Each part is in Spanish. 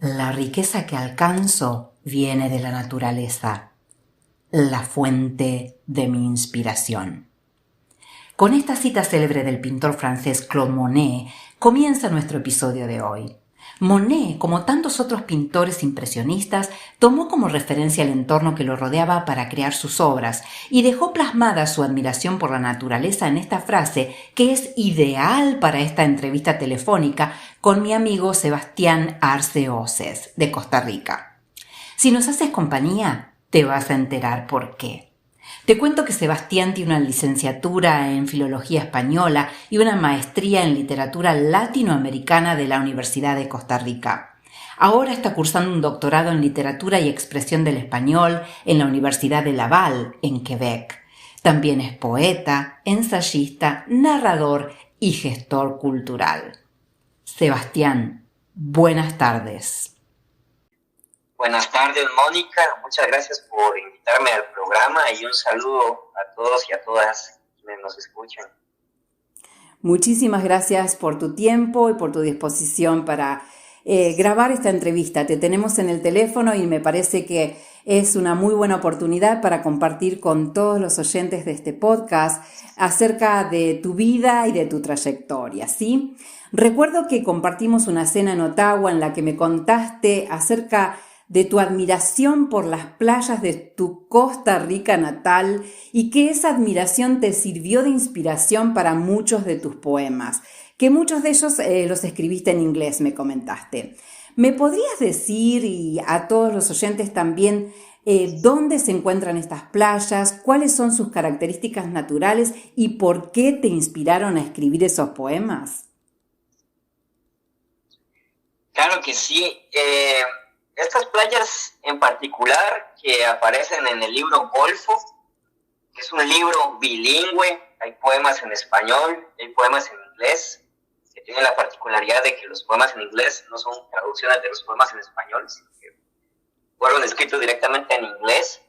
La riqueza que alcanzo viene de la naturaleza, la fuente de mi inspiración. Con esta cita célebre del pintor francés Claude Monet comienza nuestro episodio de hoy. Monet, como tantos otros pintores impresionistas, tomó como referencia el entorno que lo rodeaba para crear sus obras y dejó plasmada su admiración por la naturaleza en esta frase que es ideal para esta entrevista telefónica con mi amigo Sebastián Arce Oces, de Costa Rica. Si nos haces compañía, te vas a enterar por qué. Te cuento que Sebastián tiene una licenciatura en Filología Española y una maestría en Literatura Latinoamericana de la Universidad de Costa Rica. Ahora está cursando un doctorado en Literatura y Expresión del Español en la Universidad de Laval, en Quebec. También es poeta, ensayista, narrador y gestor cultural. Sebastián, buenas tardes. Buenas tardes, Mónica. Muchas gracias por invitarme al programa y un saludo a todos y a todas quienes nos escuchan. Muchísimas gracias por tu tiempo y por tu disposición para grabar esta entrevista. Te tenemos en el teléfono y me parece que es una muy buena oportunidad para compartir con todos los oyentes de este podcast acerca de tu vida y de tu trayectoria, ¿sí? Recuerdo que compartimos una cena en Ottawa en la que me contaste acerca de tu admiración por las playas de tu Costa Rica natal y que esa admiración te sirvió de inspiración para muchos de tus poemas, que muchos de ellos los escribiste en inglés, me comentaste. ¿Me podrías decir, y a todos los oyentes también, dónde se encuentran estas playas, cuáles son sus características naturales y por qué te inspiraron a escribir esos poemas? Claro que sí. Estas playas en particular que aparecen en el libro Golfo, que es un libro bilingüe, hay poemas en español, hay poemas en inglés, que tiene la particularidad de que los poemas en inglés no son traducciones de los poemas en español, sino que fueron escritos directamente en inglés.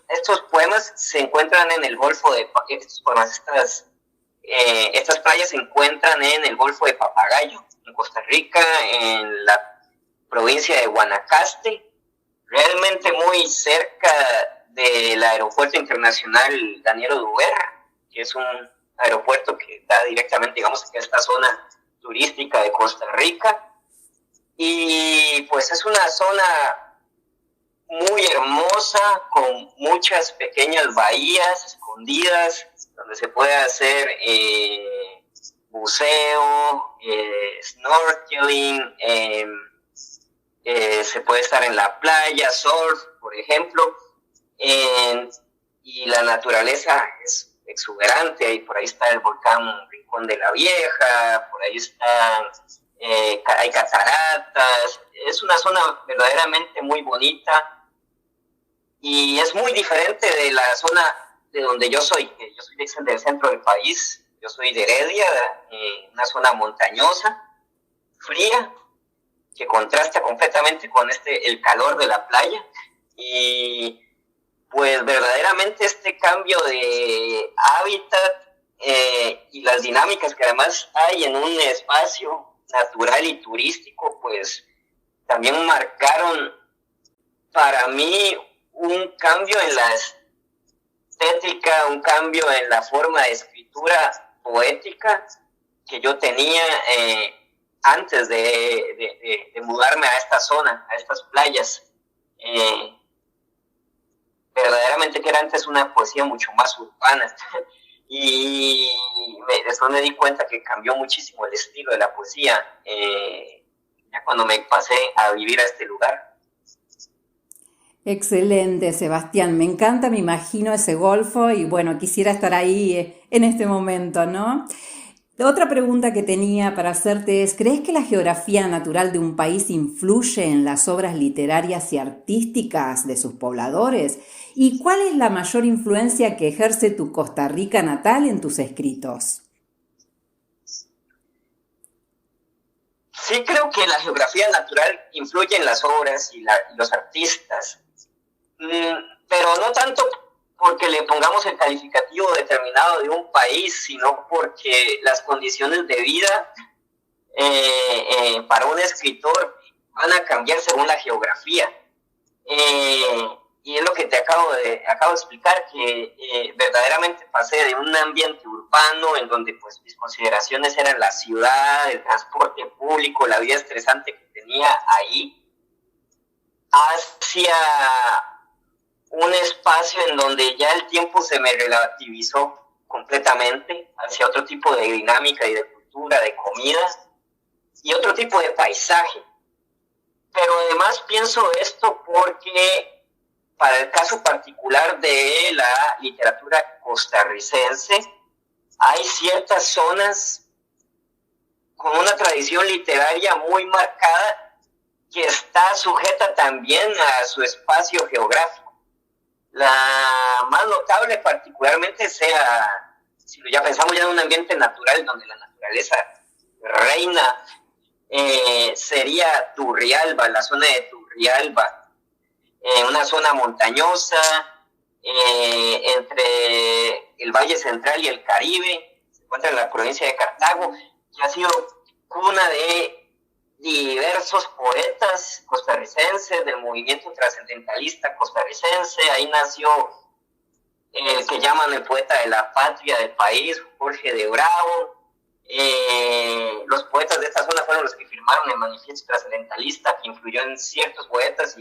Estos poemas se encuentran en el Golfo de estas playas se encuentran en el Golfo de Papagayo, en Costa Rica, en la provincia de Guanacaste, realmente muy cerca del aeropuerto internacional Daniel Oduber, que es un aeropuerto que da directamente, digamos, a esta zona turística de Costa Rica. Y pues es una zona muy hermosa, con muchas pequeñas bahías escondidas, donde se puede hacer buceo, snorkeling, se puede estar en la playa, surf, por ejemplo, y la naturaleza es exuberante. Y por ahí está el volcán Rincón de la Vieja, por ahí hay cataratas. Es una zona verdaderamente muy bonita y es muy diferente de la zona de donde yo soy. Yo soy del centro del país, yo soy de Heredia, una zona montañosa, fría, que contrasta completamente con el calor de la playa. Y pues verdaderamente este cambio de hábitat y las dinámicas que además hay en un espacio natural y turístico, pues también marcaron para mí un cambio en la estética, un cambio en la forma de escritura poética que yo tenía antes de mudarme a esta zona, a estas playas. Verdaderamente que era antes una poesía mucho más urbana y después me di cuenta que cambió muchísimo el estilo de la poesía ya cuando me pasé a vivir a este lugar. Excelente, Sebastián. Me encanta, me imagino ese Golfo y bueno, quisiera estar ahí en este momento, ¿no? Otra pregunta que tenía para hacerte es, ¿crees que la geografía natural de un país influye en las obras literarias y artísticas de sus pobladores? ¿Y cuál es la mayor influencia que ejerce tu Costa Rica natal en tus escritos? Sí, creo que la geografía natural influye en las obras y los artistas, pero no tanto porque le pongamos el calificativo determinado de un país, sino porque las condiciones de vida para un escritor van a cambiar según la geografía. Y es lo que te acabo de explicar, que verdaderamente pasé de un ambiente urbano en donde pues mis consideraciones eran la ciudad, el transporte público, la vida estresante que tenía ahí, hacia un espacio en donde ya el tiempo se me relativizó completamente, hacia otro tipo de dinámica y de cultura, de comida y otro tipo de paisaje. Pero además pienso esto porque para el caso particular de la literatura costarricense, hay ciertas zonas con una tradición literaria muy marcada que está sujeta también a su espacio geográfico. La más notable particularmente sea, si ya pensamos ya en un ambiente natural donde la naturaleza reina, sería Turrialba, la zona de Turrialba, una zona montañosa entre el Valle Central y el Caribe, se encuentra en la provincia de Cartago, que ha sido cuna de diversos poetas costarricenses, del movimiento trascendentalista costarricense. Ahí nació el que llaman el poeta de la patria del país, Jorge de Bravo. Los poetas de esta zona fueron los que firmaron el manifiesto trascendentalista, que influyó en ciertos poetas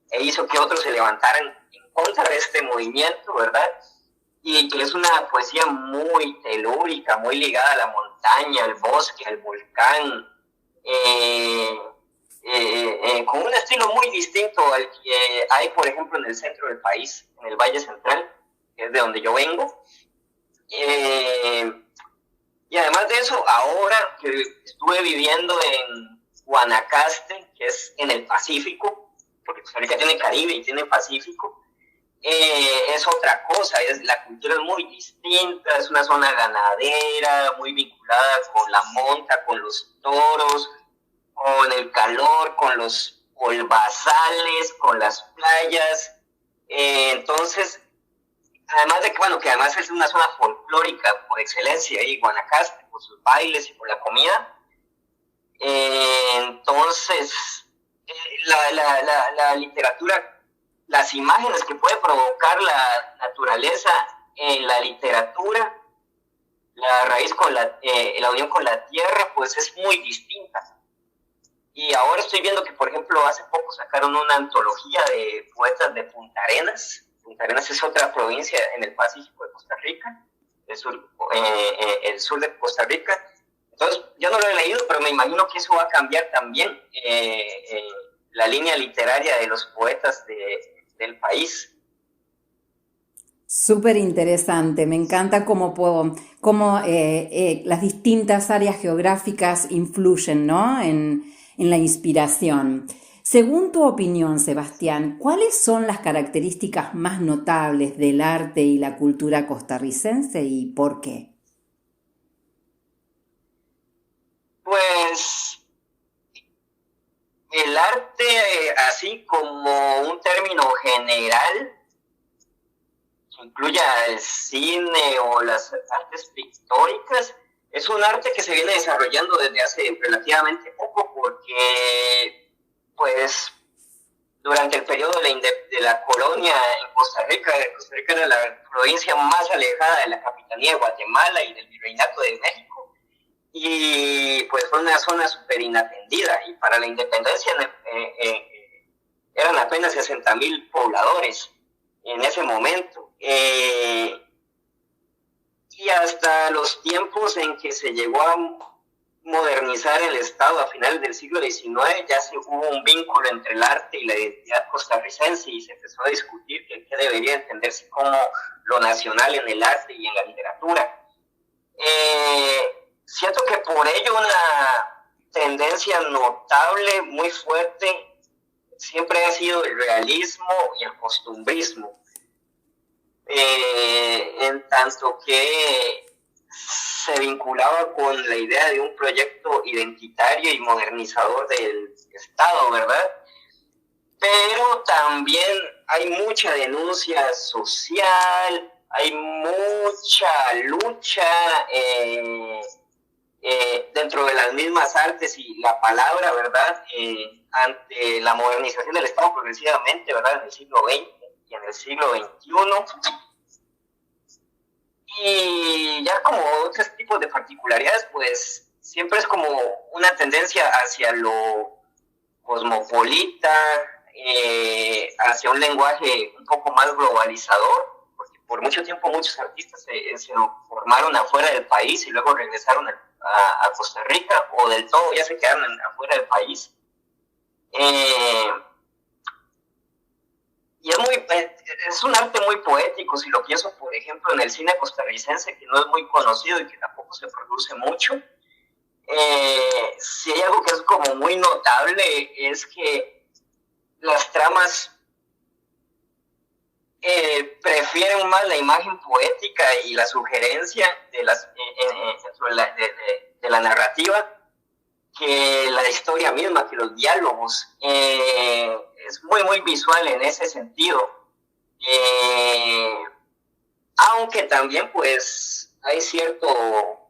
e hizo que otros se levantaran en contra de este movimiento, ¿verdad? Y que es una poesía muy telúrica, muy ligada a la montaña, al bosque, al volcán, con un estilo muy distinto al que hay, por ejemplo, en el centro del país, en el Valle Central, que es de donde yo vengo. Y además de eso, ahora que estuve viviendo en Guanacaste, que es en el Pacífico, porque Costa Rica tiene Caribe y tiene Pacífico, es otra cosa, la cultura es muy distinta, es una zona ganadera, muy vinculada con la monta, con los toros, con el calor, con los olbazales, con las playas. Entonces, además de que, bueno, que además es una zona folclórica por excelencia, ahí Guanacaste, por sus bailes y por la comida. Entonces, la literatura, las imágenes que puede provocar la naturaleza en la literatura, la raíz con la unión con la tierra, pues es muy distinta. Y ahora estoy viendo que, por ejemplo, hace poco sacaron una antología de poetas de Punta Arenas. Punta Arenas es otra provincia en el Pacífico de Costa Rica, el sur de Costa Rica. Entonces, yo no lo he leído, pero me imagino que eso va a cambiar también la línea literaria de los poetas del país. Súper interesante, me encanta cómo las distintas áreas geográficas influyen, ¿no? en la inspiración. Según tu opinión, Sebastián, ¿cuáles son las características más notables del arte y la cultura costarricense y por qué? Pues el arte, así como un término general, que incluya el cine o las artes pictóricas, es un arte que se viene desarrollando desde hace relativamente poco, porque pues durante el periodo de la colonia en Costa Rica era la provincia más alejada de la capitanía de Guatemala y del virreinato de México, y pues fue una zona súper inatendida, y para la independencia eran apenas 60,000 pobladores en ese momento. Y hasta los tiempos en que se llegó a modernizar el Estado a finales del siglo XIX, ya se hubo un vínculo entre el arte y la identidad costarricense, y se empezó a discutir qué debería entenderse como lo nacional en el arte y en la literatura. Siento que por ello una tendencia notable, muy fuerte, siempre ha sido el realismo y el costumbrismo. En tanto que se vinculaba con la idea de un proyecto identitario y modernizador del Estado, ¿verdad? Pero también hay mucha denuncia social, hay mucha lucha dentro de las mismas artes y la palabra, ¿verdad? Ante la modernización del Estado progresivamente, ¿verdad? En el siglo XX y en el siglo XXI. Y ya como otros tipos de particularidades, pues siempre es como una tendencia hacia lo cosmopolita, hacia un lenguaje un poco más globalizador, porque por mucho tiempo muchos artistas se formaron afuera del país y luego regresaron a Costa Rica, o del todo ya se quedaron afuera del país. Y es un arte muy poético, si lo pienso, por ejemplo, en el cine costarricense, que no es muy conocido y que tampoco se produce mucho. Si hay algo que es como muy notable, es que las tramas prefieren más la imagen poética y la sugerencia de la narrativa que la historia misma, que los diálogos. Es muy, muy visual en ese sentido. Aunque también, pues, hay cierto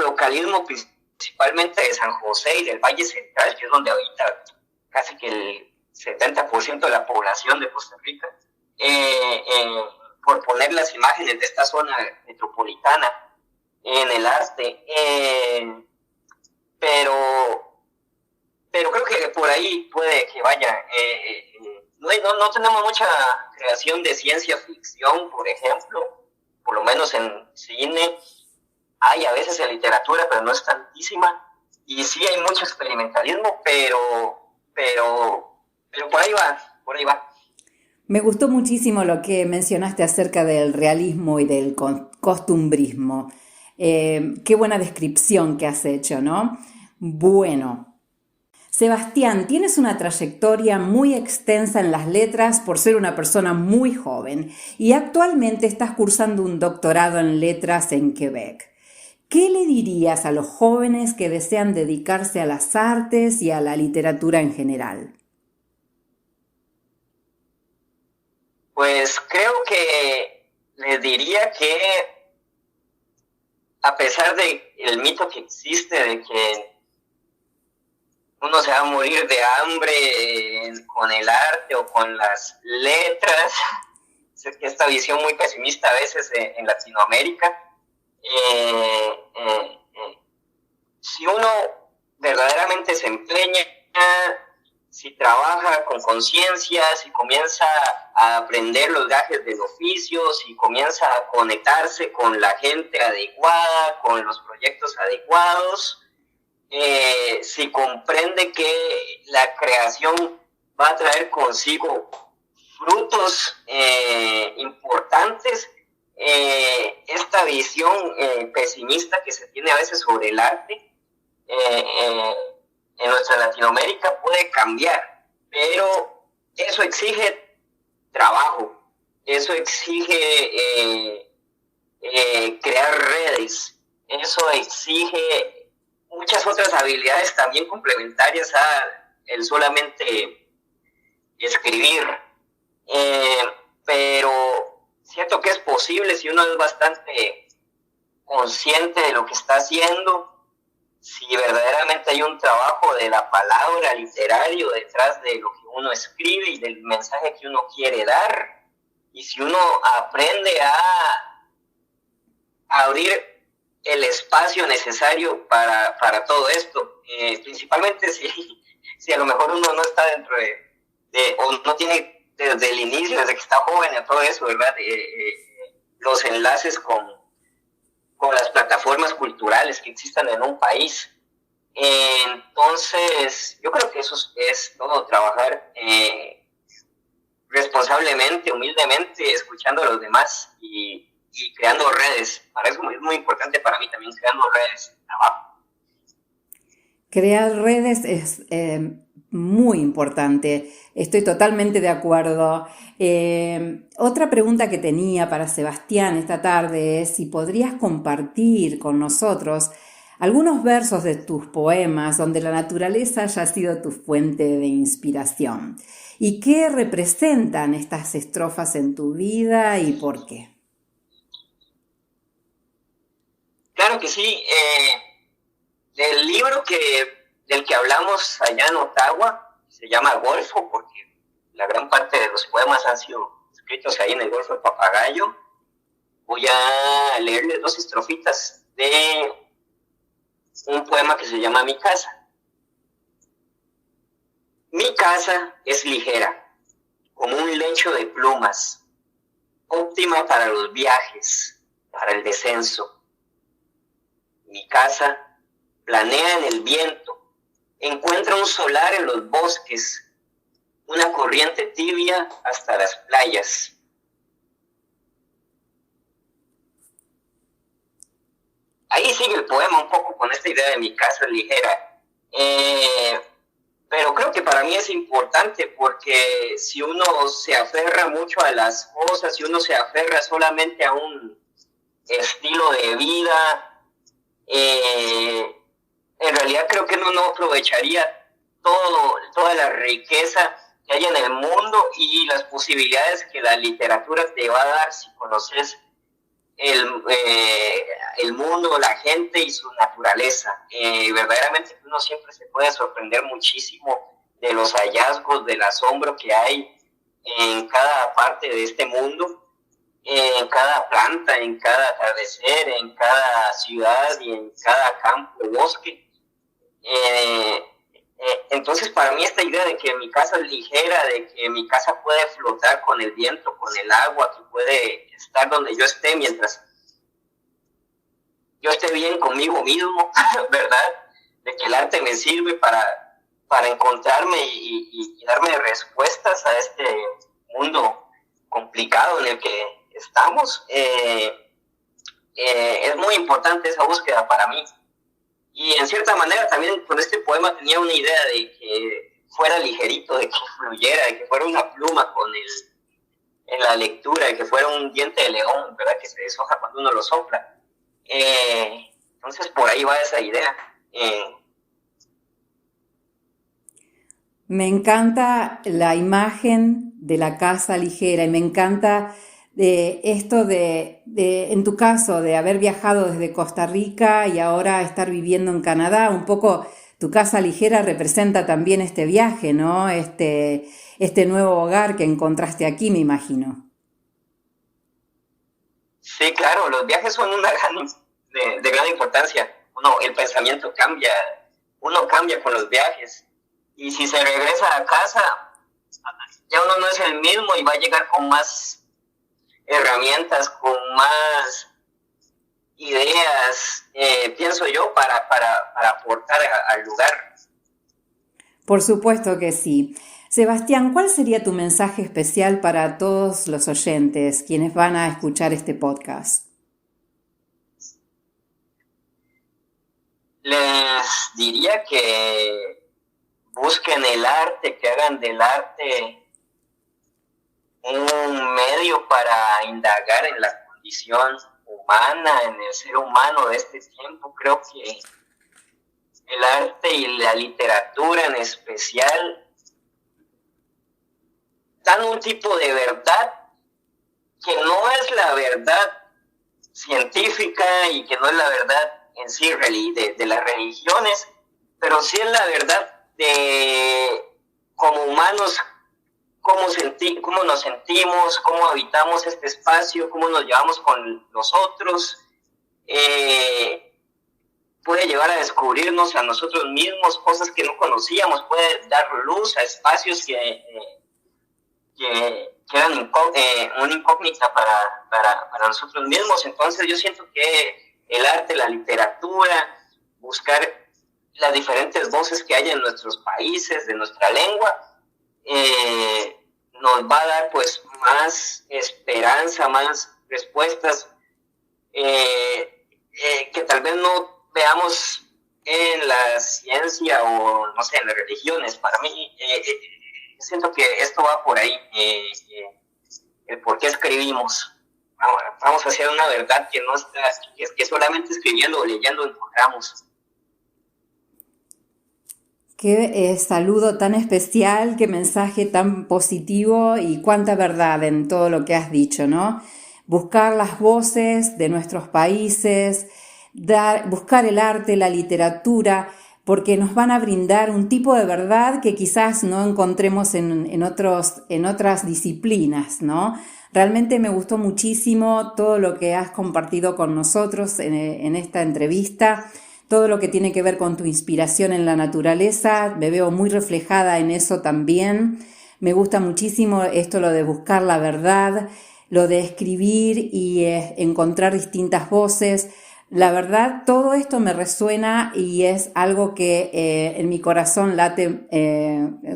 localismo, principalmente de San José y del Valle Central, que es donde ahorita casi que el 70% de la población de Costa Rica, por poner las imágenes de esta zona metropolitana en el arte. Pero creo que por ahí puede que vaya. No tenemos mucha creación de ciencia ficción, por ejemplo, por lo menos en cine. Hay a veces en literatura, pero no es tantísima. Y sí hay mucho experimentalismo, pero por ahí va. Me gustó muchísimo lo que mencionaste acerca del realismo y del costumbrismo. Qué buena descripción que has hecho, ¿no? Bueno, Sebastián, tienes una trayectoria muy extensa en las letras por ser una persona muy joven y actualmente estás cursando un doctorado en letras en Quebec. ¿Qué le dirías a los jóvenes que desean dedicarse a las artes y a la literatura en general? Pues creo que les diría que, a pesar del mito que existe de que uno se va a morir de hambre con el arte o con las letras, esta visión muy pesimista a veces en Latinoamérica, si uno verdaderamente se empeña, si trabaja con conciencia, si comienza a aprender los gajes del oficio, si comienza a conectarse con la gente adecuada, con los proyectos adecuados, si comprende que la creación va a traer consigo frutos importantes, esta visión pesimista que se tiene a veces sobre el arte en nuestra Latinoamérica puede cambiar, pero eso exige trabajo, eso exige crear redes, eso exige muchas otras habilidades también complementarias a el solamente escribir, pero siento que es posible si uno es bastante consciente de lo que está haciendo, si verdaderamente hay un trabajo de la palabra literario detrás de lo que uno escribe y del mensaje que uno quiere dar, y si uno aprende a abrir el espacio necesario para todo esto, principalmente si a lo mejor uno no está dentro o no tiene desde el inicio, desde que está joven, en todo eso, ¿verdad? Los enlaces con las plataformas culturales que existan en un país. Entonces, yo creo que eso es todo, trabajar responsablemente, humildemente, escuchando a los demás y creando redes. Para eso es muy importante para mí también, creando redes de trabajo. Crear redes es muy importante, estoy totalmente de acuerdo. Otra pregunta que tenía para Sebastián esta tarde es si podrías compartir con nosotros algunos versos de tus poemas donde la naturaleza haya sido tu fuente de inspiración. ¿Y qué representan estas estrofas en tu vida y por qué? Claro que sí. El libro del que hablamos allá en Ottawa se llama Golfo, porque la gran parte de los poemas han sido escritos ahí en el Golfo del Papagayo. Voy a leerles 2 estrofitas de un poema que se llama Mi casa. Mi casa es ligera, como un lecho de plumas, óptima para los viajes, para el descenso. Mi casa planea en el viento, encuentra un solar en los bosques, una corriente tibia hasta las playas. Ahí sigue el poema un poco con esta idea de mi casa ligera. Pero creo que para mí es importante porque si uno se aferra mucho a las cosas, si uno se aferra solamente a un estilo de vida, en realidad creo que uno no aprovecharía toda la riqueza que hay en el mundo y las posibilidades que la literatura te va a dar si conoces el mundo, la gente y su naturaleza. Verdaderamente uno siempre se puede sorprender muchísimo de los hallazgos, del asombro que hay en cada parte de este mundo, en cada planta, en cada atardecer, en cada ciudad y en cada campo, bosque. Entonces para mí esta idea de que mi casa es ligera, de que mi casa puede flotar con el viento, con el agua, que puede estar donde yo esté mientras yo esté bien conmigo mismo, ¿verdad? De que el arte me sirve para encontrarme y darme respuestas a este mundo complicado en el que estamos. Es muy importante esa búsqueda para mí. Y en cierta manera también con este poema tenía una idea de que fuera ligerito, de que fluyera, de que fuera una pluma en la lectura, de que fuera un diente de león, ¿verdad? Que se deshoja cuando uno lo sopla. Entonces por ahí va esa idea. Me encanta la imagen de la casa ligera y me encanta de esto en tu caso, de haber viajado desde Costa Rica y ahora estar viviendo en Canadá. Un poco tu casa ligera representa también este viaje, ¿no? Este nuevo hogar que encontraste aquí, me imagino. Sí, claro, los viajes son de gran importancia. El pensamiento cambia, uno cambia con los viajes. Y si se regresa a casa, ya uno no es el mismo y va a llegar con más herramientas, con más ideas, pienso yo, para aportar al lugar. Por supuesto que sí. Sebastián, ¿cuál sería tu mensaje especial para todos los oyentes, quienes van a escuchar este podcast? Les diría que busquen el arte, que hagan del arte un medio para indagar en la condición humana, en el ser humano de este tiempo. Creo que el arte y la literatura en especial dan un tipo de verdad que no es la verdad científica y que no es la verdad en sí de las religiones, pero sí es la verdad de como humanos, cómo nos sentimos, cómo habitamos este espacio, cómo nos llevamos con los otros. Puede llevar a descubrirnos a nosotros mismos, cosas que no conocíamos, puede dar luz a espacios que eran una incógnita para nosotros mismos. Entonces yo siento que el arte, la literatura, buscar las diferentes voces que hay en nuestros países, de nuestra lengua, nos va a dar pues más esperanza, más respuestas que tal vez no veamos en la ciencia o no sé, en las religiones. Para mí siento que esto va por ahí, el por qué escribimos. Vamos hacia una verdad que no está, que solamente escribiendo o leyendo encontramos. Qué saludo tan especial, qué mensaje tan positivo y cuánta verdad en todo lo que has dicho, ¿no? Buscar las voces de nuestros países, buscar el arte, la literatura, porque nos van a brindar un tipo de verdad que quizás no encontremos en otras disciplinas, ¿no? Realmente me gustó muchísimo todo lo que has compartido con nosotros en esta entrevista, todo lo que tiene que ver con tu inspiración en la naturaleza, me veo muy reflejada en eso también. Me gusta muchísimo esto, lo de buscar la verdad, lo de escribir y encontrar distintas voces. La verdad, todo esto me resuena y es algo que en mi corazón late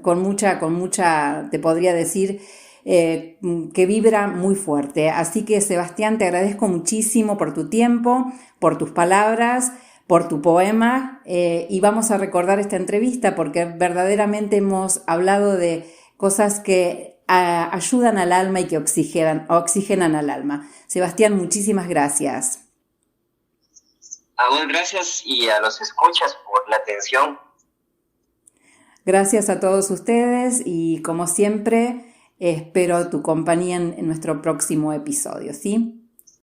con mucha, te podría decir, que vibra muy fuerte. Así que, Sebastián, te agradezco muchísimo por tu tiempo, por tus palabras, por tu poema, y vamos a recordar esta entrevista porque verdaderamente hemos hablado de cosas que ayudan al alma y que oxigenan al alma. Sebastián, muchísimas gracias. A vos gracias y a los escuchas por la atención. Gracias a todos ustedes y como siempre espero tu compañía en nuestro próximo episodio, ¿sí?